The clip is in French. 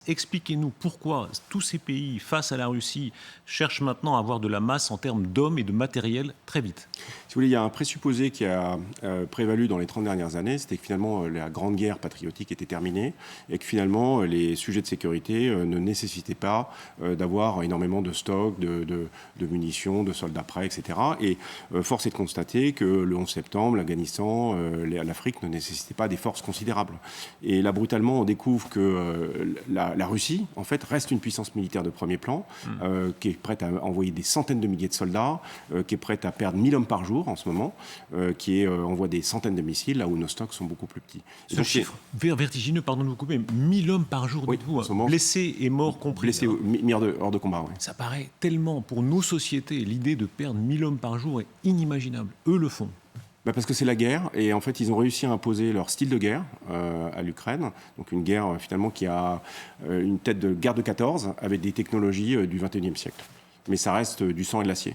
Expliquez-nous pourquoi tous ces pays, face à la Russie, cherchent maintenant à avoir de la masse en termes d'hommes et de matériel très vite. Si vous voulez, il y a un présupposé qui a prévalu dans les 30 dernières années, c'était que finalement la grande guerre patriotique était terminée et que finalement les sujets de sécurité ne nécessitaient pas d'avoir énormément de stocks, de munitions, de soldats prêts, etc. Et force est de constater que le 11 septembre, l'Afghanistan, l'Afrique ne nécessitaient pas des forces considérables. Et là, brutalement, on découvre que la Russie, en fait, reste une puissance militaire de premier plan, qui est prête à envoyer des centaines de milliers de soldats, qui est prête à perdre 1000 hommes par jour en ce moment, qui envoie des centaines de missiles, là où nos stocks sont beaucoup plus petits. Et ce chiffre vertigineux, pardon de vous couper, 1000 hommes par jour, oui, dites-vous, blessés et morts compris. Blessés, mis hors de combat, oui. Ça paraît tellement, pour nos sociétés, l'idée de perdre 1000 hommes par jour est inimaginable. Eux le font. Parce que c'est la guerre, et en fait ils ont réussi à imposer leur style de guerre à l'Ukraine, donc une guerre finalement qui a une tête de guerre de 14 avec des technologies du XXIe siècle. Mais ça reste du sang et de l'acier.